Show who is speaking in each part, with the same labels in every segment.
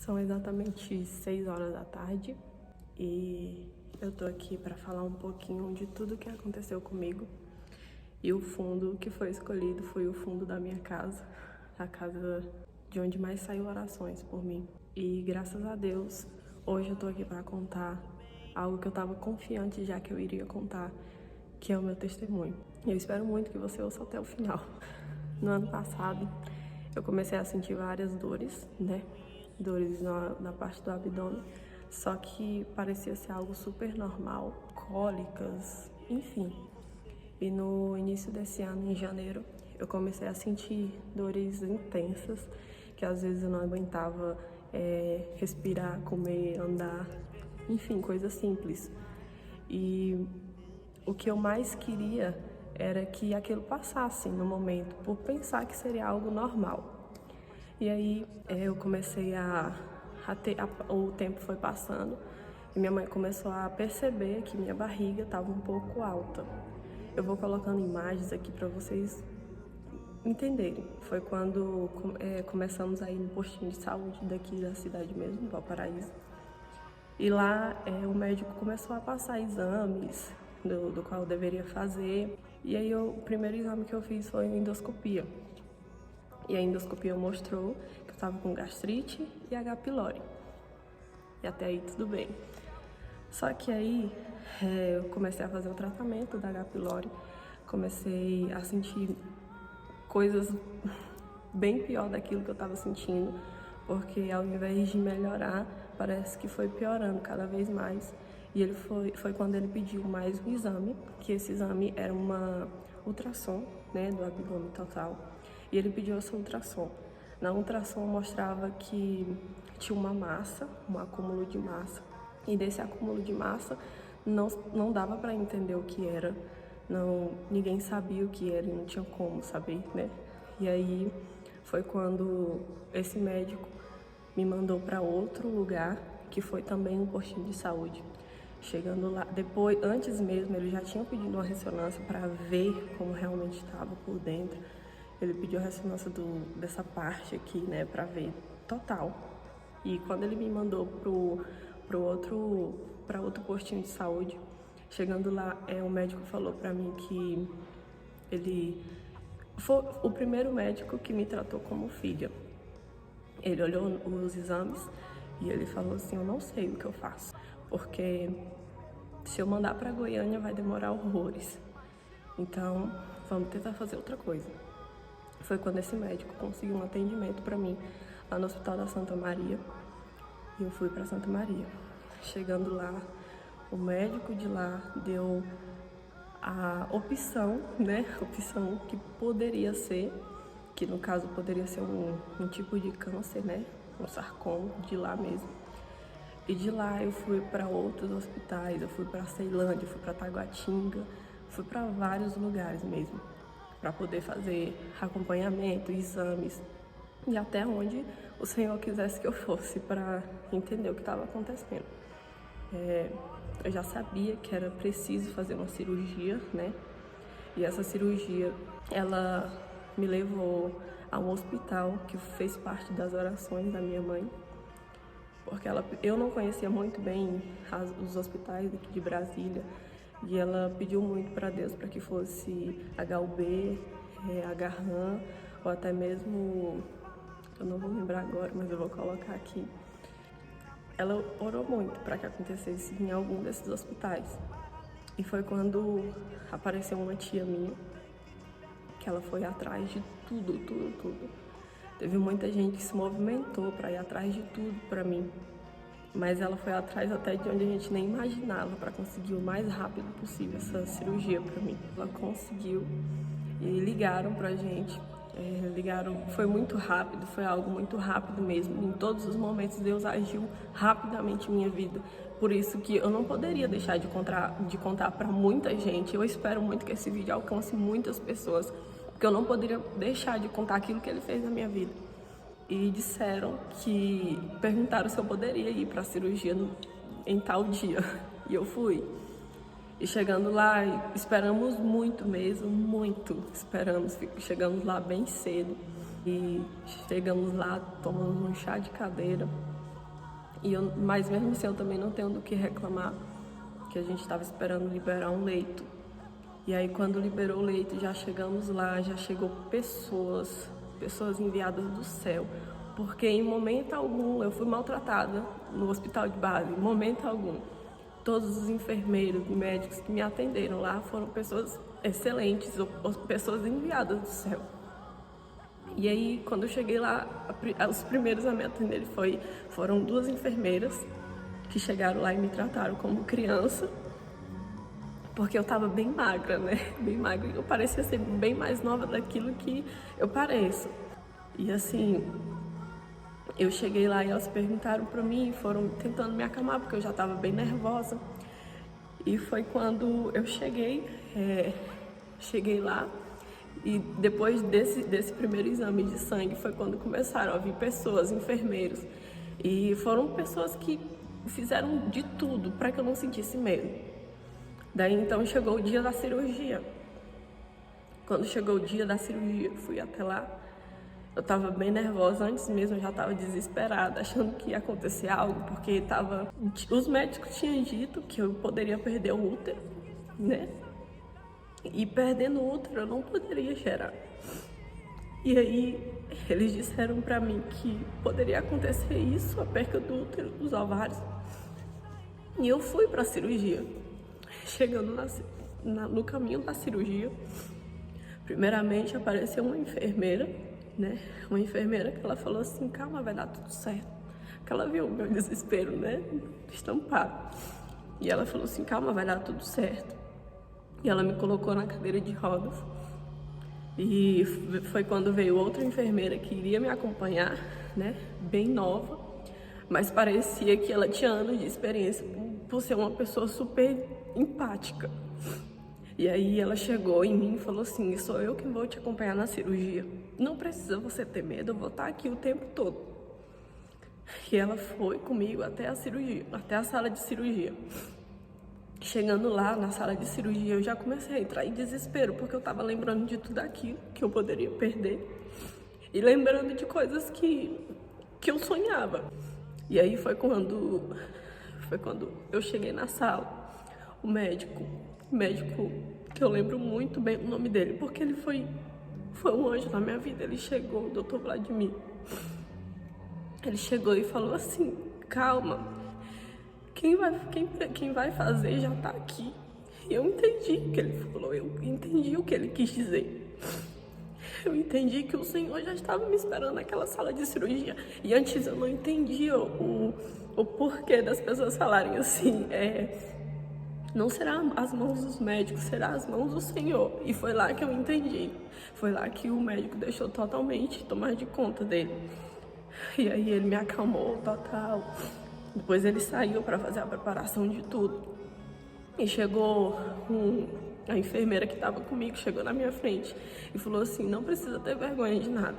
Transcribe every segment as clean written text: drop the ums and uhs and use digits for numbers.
Speaker 1: São exatamente 6 horas da tarde e eu tô aqui para falar um pouquinho de tudo que aconteceu comigo. E o fundo que foi escolhido foi o fundo da minha casa, a casa de onde mais saiu orações por mim. E graças a Deus, hoje eu tô aqui para contar algo que eu tava confiante já que eu iria contar, que é o meu testemunho. Eu espero muito que você ouça até o final. No ano passado, eu comecei a sentir várias dores, né? Dores na parte do abdômen, só que parecia ser algo super normal, cólicas, enfim. E no início desse ano, em janeiro, eu comecei a sentir dores intensas, que às vezes eu não aguentava respirar, comer, andar, enfim, coisas simples. E o que eu mais queria era que aquilo passasse no momento, por pensar que seria algo normal. E aí eu comecei o tempo foi passando e minha mãe começou a perceber que minha barriga estava um pouco alta. Eu vou colocando imagens aqui para vocês entenderem. Foi quando começamos a ir no postinho de saúde daqui da cidade mesmo, Valparaíso. E lá o médico começou a passar exames do qual eu deveria fazer. E aí o primeiro exame que eu fiz foi a endoscopia. E a endoscopia mostrou que eu estava com gastrite e H. pylori. E até aí tudo bem. Só que aí eu comecei a fazer o tratamento da H. pylori, comecei a sentir coisas bem pior daquilo que eu estava sentindo, porque ao invés de melhorar, parece que foi piorando cada vez mais. E ele foi quando ele pediu mais um exame, que esse exame era uma ultrassom, né, do abdômen total. E ele pediu essa ultrassom. Na ultrassom mostrava que tinha uma massa, um acúmulo de massa. E desse acúmulo de massa não dava para entender o que era. Ninguém sabia o que era e não tinha como saber, né? E aí foi quando esse médico me mandou para outro lugar, que foi também um postinho de saúde. Chegando lá, antes mesmo, ele já tinha pedido uma ressonância para ver como realmente estava por dentro. Ele pediu a ressonância dessa parte aqui, né, para ver total. E quando ele me mandou para outro postinho de saúde, chegando lá, o médico falou para mim que ele foi o primeiro médico que me tratou como filha. Ele olhou os exames e ele falou assim: eu não sei o que eu faço, porque se eu mandar para Goiânia vai demorar horrores. Então, vamos tentar fazer outra coisa. Foi quando esse médico conseguiu um atendimento para mim lá no Hospital da Santa Maria. E eu fui para Santa Maria. Chegando lá, o médico de lá deu a opção, né? Opção que poderia ser, que no caso poderia ser um tipo de câncer, né? Um sarcoma de lá mesmo. E de lá eu fui para outros hospitais, eu fui para Ceilândia, eu fui para Taguatinga, fui para vários lugares mesmo, para poder fazer acompanhamento, exames e até onde o Senhor quisesse que eu fosse para entender o que estava acontecendo. Eu já sabia que era preciso fazer uma cirurgia, né? E essa cirurgia, ela me levou a um hospital que fez parte das orações da minha mãe, porque eu não conhecia muito bem os hospitais aqui de Brasília, e ela pediu muito para Deus para que fosse HUB, HRAM, ou até mesmo, eu não vou lembrar agora, mas eu vou colocar aqui. Ela orou muito para que acontecesse em algum desses hospitais. E foi quando apareceu uma tia minha, que ela foi atrás de tudo. Teve muita gente que se movimentou para ir atrás de tudo para mim. Mas ela foi atrás até de onde a gente nem imaginava para conseguir o mais rápido possível essa cirurgia para mim. Ela conseguiu e ligaram pra gente. Foi muito rápido, foi algo muito rápido mesmo. Em todos os momentos Deus agiu rapidamente em minha vida. Por isso que eu não poderia deixar de contar para muita gente. Eu espero muito que esse vídeo alcance muitas pessoas, porque eu não poderia deixar de contar aquilo que ele fez na minha vida. E perguntaram se eu poderia ir para a cirurgia em tal dia. E eu fui. E chegando lá, esperamos muito mesmo, muito. Chegamos lá bem cedo. E chegamos lá, tomamos um chá de cadeira. Mas mesmo assim eu também não tenho do que reclamar, que a gente estava esperando liberar um leito. E aí quando liberou o leito, já chegamos lá, já chegou pessoas enviadas do céu. Porque em momento algum eu fui maltratada no hospital de base, em momento algum. Todos os enfermeiros e médicos que me atenderam lá foram pessoas excelentes, ou pessoas enviadas do céu. E aí, quando eu cheguei lá, os primeiros a me atender foram 2 enfermeiras que chegaram lá e me trataram como criança, porque eu tava bem magra, né? Bem magra. Eu parecia ser bem mais nova daquilo que eu pareço. E assim, eu cheguei lá e elas perguntaram pra mim, foram tentando me acalmar, porque eu já tava bem nervosa. E foi quando eu cheguei lá, e depois desse primeiro exame de sangue foi quando começaram a vir pessoas, enfermeiros. E foram pessoas que fizeram de tudo para que eu não sentisse medo. Daí então chegou o dia da cirurgia. Quando chegou o dia da cirurgia, eu fui até lá. Eu estava bem nervosa, antes mesmo eu já estava desesperada, achando que ia acontecer algo, porque os médicos tinham dito que eu poderia perder o útero, né? E perdendo o útero eu não poderia gerar. E aí eles disseram pra mim que poderia acontecer isso, a perca do útero, dos ovários. E eu fui pra cirurgia. Chegando no caminho da cirurgia, primeiramente apareceu uma enfermeira, né? Uma enfermeira que ela falou assim, calma, vai dar tudo certo. Porque ela viu o meu desespero, né? Estampado. E ela falou assim, calma, vai dar tudo certo. E ela me colocou na cadeira de rodas. E foi quando veio outra enfermeira que iria me acompanhar, né? Bem nova. Mas parecia que ela tinha anos de experiência por ser uma pessoa super empática. E aí ela chegou em mim e falou assim, sou eu que vou te acompanhar na cirurgia. Não precisa você ter medo, eu vou estar aqui o tempo todo. E ela foi comigo até a cirurgia, até a sala de cirurgia. Chegando lá na sala de cirurgia, eu já comecei a entrar em desespero, porque eu tava lembrando de tudo aquilo que eu poderia perder. E lembrando de coisas que eu sonhava. E aí foi quando eu cheguei na sala. O médico que eu lembro muito bem o nome dele, porque ele foi um anjo na minha vida. Ele chegou, o Dr. Vladimir. Ele chegou e falou assim, calma, quem vai fazer já tá aqui. E eu entendi o que ele falou, eu entendi o que ele quis dizer. Eu entendi que o Senhor já estava me esperando naquela sala de cirurgia. E antes eu não entendia o porquê das pessoas falarem assim, não será as mãos dos médicos, será as mãos do Senhor. E foi lá que eu entendi. Foi lá que o médico deixou totalmente tomar de conta dele. E aí ele me acalmou total. Depois ele saiu para fazer a preparação de tudo. E chegou a enfermeira que estava comigo, chegou na minha frente e falou assim, não precisa ter vergonha de nada.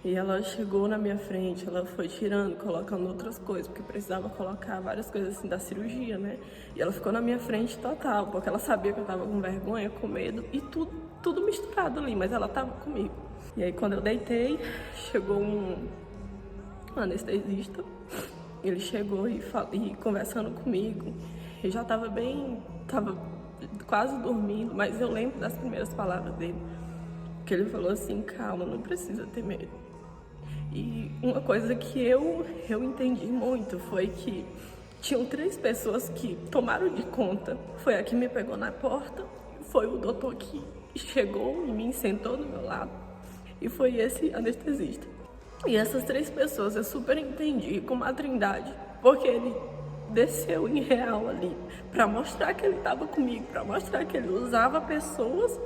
Speaker 1: E ela chegou na minha frente, ela foi tirando, colocando outras coisas, porque precisava colocar várias coisas assim da cirurgia, né? E ela ficou na minha frente total, porque ela sabia que eu tava com vergonha, com medo, e tudo misturado ali, mas ela tava comigo. E aí quando eu deitei, chegou um anestesista, ele chegou e conversando comigo. Eu já tava quase dormindo, mas eu lembro das primeiras palavras dele, que ele falou assim, calma, não precisa ter medo. E uma coisa que eu entendi muito foi que tinham 3 pessoas que tomaram de conta. Foi a que me pegou na porta, foi o doutor que chegou e me sentou do meu lado, e foi esse anestesista. E essas 3 pessoas eu super entendi como a Trindade, porque ele desceu em real ali para mostrar que ele estava comigo, para mostrar que ele usava pessoas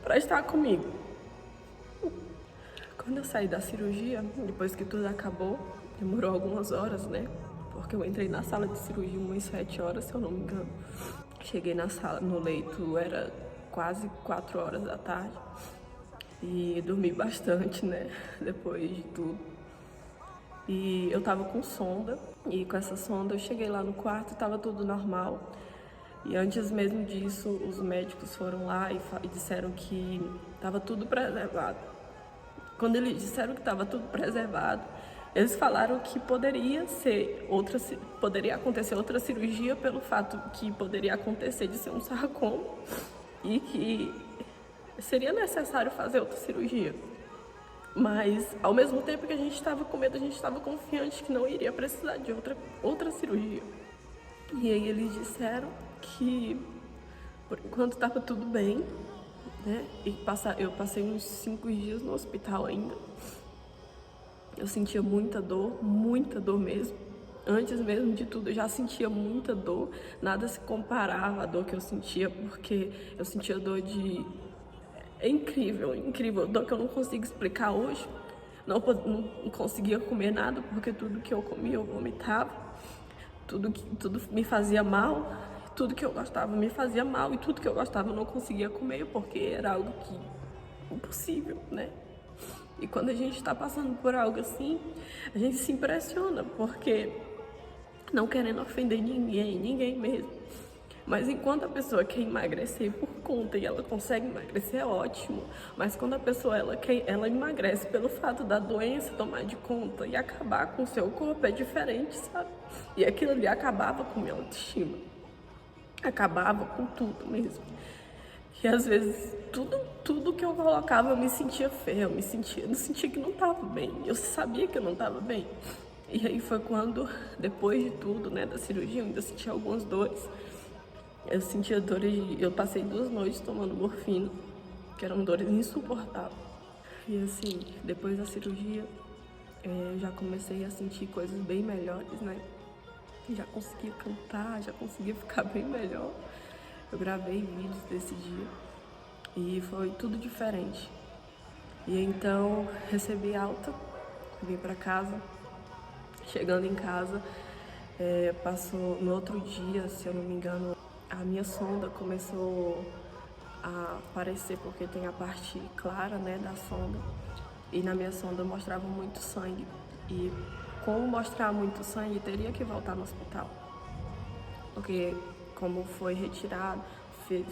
Speaker 1: para estar comigo. Quando eu saí da cirurgia, depois que tudo acabou, demorou algumas horas, né? Porque eu entrei na sala de cirurgia umas 7 horas, se eu não me engano. Cheguei na sala, no leito, era quase 4 horas da tarde. E dormi bastante, né? Depois de tudo. E eu tava com sonda, e com essa sonda eu cheguei lá no quarto e tava tudo normal. E antes mesmo disso, os médicos foram lá e disseram que tava tudo preservado. Quando eles disseram que tava tudo preservado, Eles falaram que poderia acontecer outra cirurgia pelo fato que poderia acontecer de ser um sarcoma e que seria necessário fazer outra cirurgia. Mas, ao mesmo tempo que a gente estava com medo, a gente estava confiante que não iria precisar de outra cirurgia. E aí eles disseram que, por enquanto, estava tudo bem, né? E eu passei uns 5 dias no hospital ainda. Eu sentia muita dor mesmo. Antes mesmo de tudo, eu já sentia muita dor. Nada se comparava à dor que eu sentia, porque eu sentia dor de... É incrível, incrível. Dor que eu não consigo explicar hoje. Não conseguia comer nada, porque tudo que eu comia eu vomitava. Tudo me fazia mal. Tudo que eu gostava me fazia mal. E tudo que eu gostava eu não conseguia comer, porque era algo impossível, né? E quando a gente está passando por algo assim, a gente se impressiona, porque não querendo ofender ninguém mesmo. Mas enquanto a pessoa quer emagrecer por conta e ela consegue emagrecer, é ótimo. Mas quando a pessoa ela emagrece pelo fato da doença tomar de conta e acabar com o seu corpo, é diferente, sabe? E aquilo ali acabava com minha autoestima. Acabava com tudo mesmo. E às vezes tudo que eu colocava eu me sentia feia, eu sentia que não estava bem. Eu sabia que eu não estava bem. E aí foi quando, depois de tudo, né, da cirurgia, eu ainda sentia algumas dores. Eu sentia dores, eu passei 2 noites tomando morfina, que eram dores insuportáveis. E assim, depois da cirurgia, já comecei a sentir coisas bem melhores, né? Já conseguia cantar, já conseguia ficar bem melhor. Eu gravei vídeos desse dia e foi tudo diferente. E então recebi alta, vim pra casa. Chegando em casa, passou no outro dia, se eu não me engano, a minha sonda começou a aparecer, porque tem a parte clara, né, da sonda. E na minha sonda mostrava muito sangue. E como mostrar muito sangue, teria que voltar no hospital. Porque como foi retirado,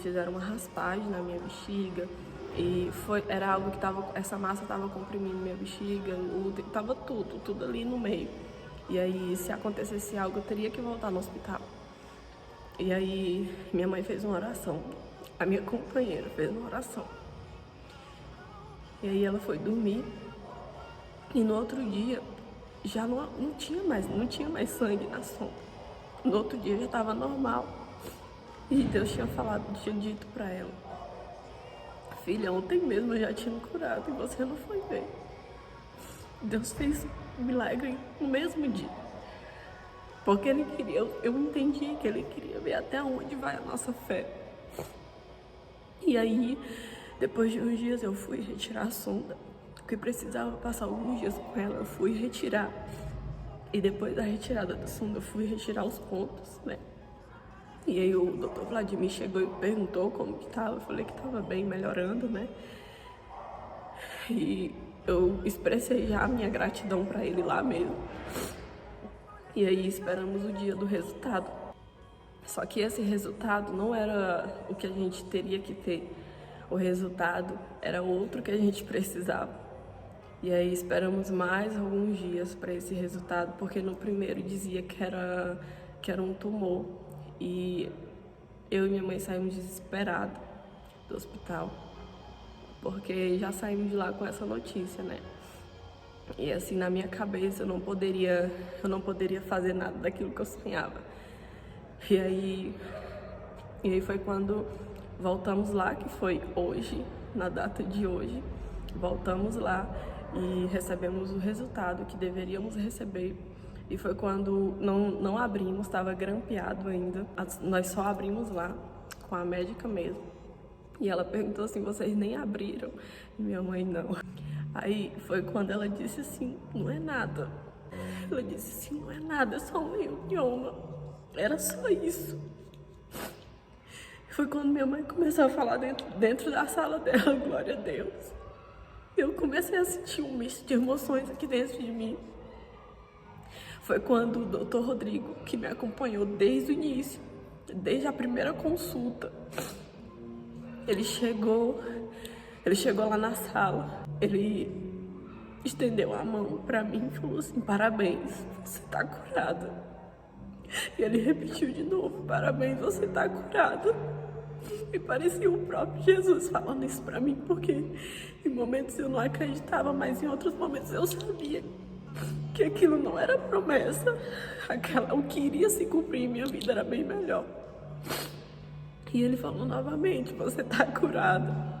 Speaker 1: fizeram uma raspagem na minha bexiga e era algo que essa massa estava comprimindo minha bexiga, tava tudo ali no meio. E aí, se acontecesse algo, eu teria que voltar no hospital. E aí, minha mãe fez uma oração, a minha companheira fez uma oração. E aí ela foi dormir e no outro dia já não tinha mais sangue na sonda. No outro dia já estava normal. E Deus tinha dito para ela: filha, ontem mesmo eu já tinha me curado e você não foi ver. Deus fez um milagre no mesmo dia. Porque Ele queria, eu entendi que Ele queria ver até onde vai a nossa fé. E aí, depois de uns dias eu fui retirar a sonda, porque precisava passar alguns dias com ela, eu fui retirar. E depois da retirada da sonda, eu fui retirar os pontos, né? E aí o Dr. Vladimir chegou e perguntou como que tava. Eu falei que tava bem, melhorando, né? E eu expressei já a minha gratidão para ele lá mesmo. E aí esperamos o dia do resultado. Só que esse resultado não era o que a gente teria que ter. O resultado era outro que a gente precisava. E aí esperamos mais alguns dias para esse resultado, porque no primeiro dizia que era um tumor. E eu e minha mãe saímos desesperados do hospital, porque já saímos de lá com essa notícia, né? E assim, na minha cabeça eu não poderia fazer nada daquilo que eu sonhava. E aí foi quando voltamos lá, que foi hoje, na data de hoje, voltamos lá e recebemos o resultado que deveríamos receber. E foi quando não abrimos, estava grampeado ainda. Nós só abrimos lá, com a médica mesmo. E ela perguntou assim: vocês nem abriram? E minha mãe, não. Aí foi quando ela disse assim: não é nada. Ela disse assim: não é nada, é só um linfoma. Era só isso. Foi quando minha mãe começou a falar dentro da sala dela, glória a Deus. Eu comecei a sentir um misto de emoções aqui dentro de mim. Foi quando o Dr. Rodrigo, que me acompanhou desde o início, desde a primeira consulta, ele chegou lá na sala, ele estendeu a mão pra mim e falou assim: parabéns, você tá curada. E ele repetiu de novo: parabéns, você tá curada. E parecia o próprio Jesus falando isso pra mim, porque em momentos eu não acreditava, mas em outros momentos eu sabia que aquilo não era promessa, o que iria se cumprir em minha vida era bem melhor. E ele falou novamente: você tá curada.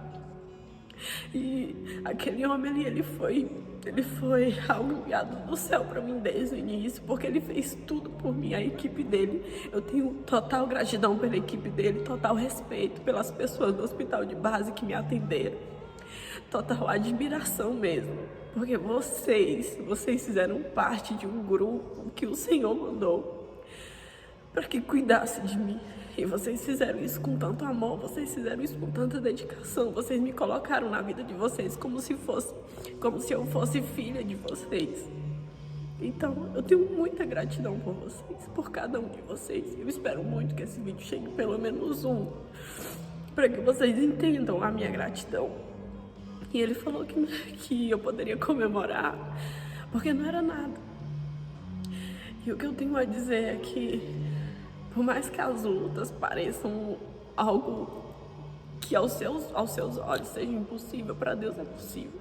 Speaker 1: E aquele homem ali, ele foi algo enviado do céu para mim desde o início, porque ele fez tudo por mim, a equipe dele. Eu tenho total gratidão pela equipe dele, total respeito pelas pessoas do hospital de base que me atenderam, total admiração mesmo, porque vocês fizeram parte de um grupo que o Senhor mandou para que cuidasse de mim. E vocês fizeram isso com tanto amor, vocês fizeram isso com tanta dedicação, vocês me colocaram na vida de vocês como se eu fosse filha de vocês. Então, eu tenho muita gratidão por vocês, por cada um de vocês. Eu espero muito que esse vídeo chegue pelo menos para que vocês entendam a minha gratidão. E ele falou que eu poderia comemorar, porque não era nada. E o que eu tenho a dizer é que, por mais que as lutas pareçam algo que aos seus olhos seja impossível, para Deus é possível.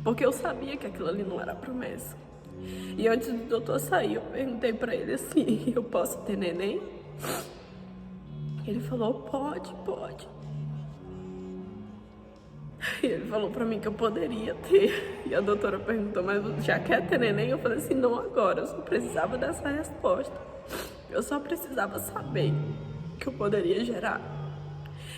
Speaker 1: Porque eu sabia que aquilo ali não era promessa. E antes do doutor sair, eu perguntei para ele assim: eu posso ter neném? Ele falou: pode. E ele falou para mim que eu poderia ter. E a doutora perguntou: mas já quer ter neném? Eu falei assim: não agora, eu só precisava dessa resposta. Eu só precisava saber que eu poderia gerar,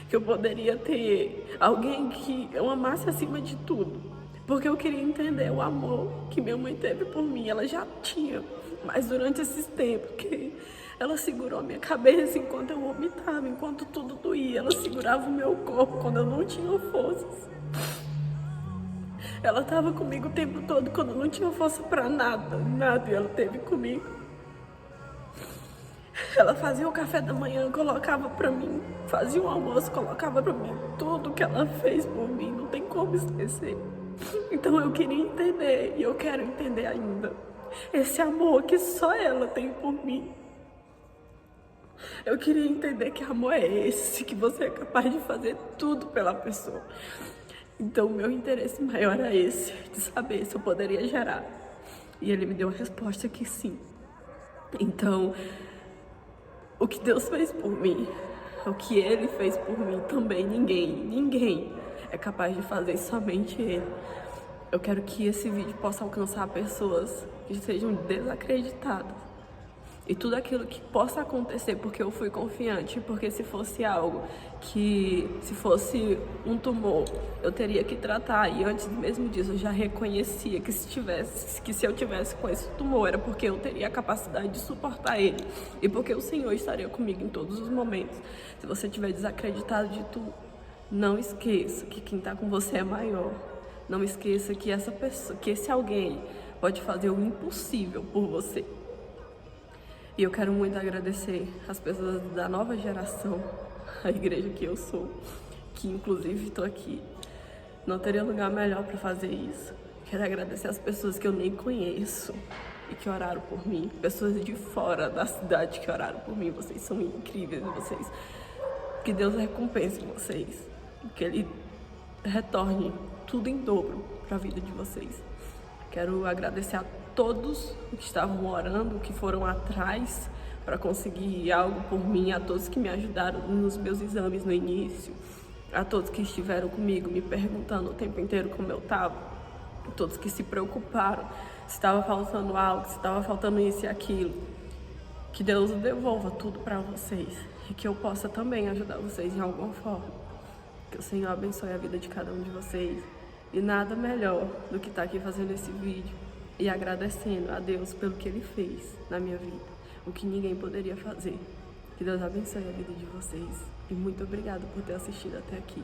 Speaker 1: que eu poderia ter alguém que eu amasse acima de tudo, porque eu queria entender o amor que minha mãe teve por mim. Ela já tinha, mas durante esses tempos que ela segurou a minha cabeça enquanto eu vomitava, enquanto tudo doía, ela segurava o meu corpo quando eu não tinha forças. Ela estava comigo o tempo todo quando eu não tinha força para nada, e ela esteve comigo. Ela fazia o café da manhã, colocava pra mim, fazia o almoço, colocava pra mim. Tudo que ela fez por mim, não tem como esquecer. Então eu queria entender, e eu quero entender ainda, esse amor que só ela tem por mim. Eu queria entender que amor é esse, que você é capaz de fazer tudo pela pessoa. Então o meu interesse maior é esse, de saber se eu poderia gerar. E ele me deu a resposta que sim. Então, o que Deus fez por mim, o que Ele fez por mim também, ninguém é capaz de fazer, somente Ele. Eu quero que esse vídeo possa alcançar pessoas que sejam desacreditadas. E tudo aquilo que possa acontecer, porque eu fui confiante, porque se fosse algo se fosse um tumor, eu teria que tratar. E antes mesmo disso, eu já reconhecia que se eu tivesse com esse tumor, era porque eu teria a capacidade de suportar ele. E porque o Senhor estaria comigo em todos os momentos. Se você estiver desacreditado de tudo, não esqueça que quem está com você é maior. Não esqueça que esse alguém pode fazer o impossível por você. E eu quero muito agradecer as pessoas da nova geração, a igreja que eu sou, que inclusive estou aqui. Não teria lugar melhor para fazer isso. Quero agradecer as pessoas que eu nem conheço e que oraram por mim. Pessoas de fora da cidade que oraram por mim. Vocês são incríveis, vocês. Que Deus recompense vocês. Que Ele retorne tudo em dobro para a vida de vocês. Quero agradecer a todos que estavam orando, que foram atrás para conseguir algo por mim, a todos que me ajudaram nos meus exames no início, a todos que estiveram comigo me perguntando o tempo inteiro como eu estava, a todos que se preocuparam se estava faltando algo, se estava faltando isso e aquilo. Que Deus devolva tudo para vocês e que eu possa também ajudar vocês de alguma forma. Que o Senhor abençoe a vida de cada um de vocês. E nada melhor do que estar aqui fazendo esse vídeo e agradecendo a Deus pelo que Ele fez na minha vida, o que ninguém poderia fazer. Que Deus abençoe a vida de vocês e muito obrigada por ter assistido até aqui.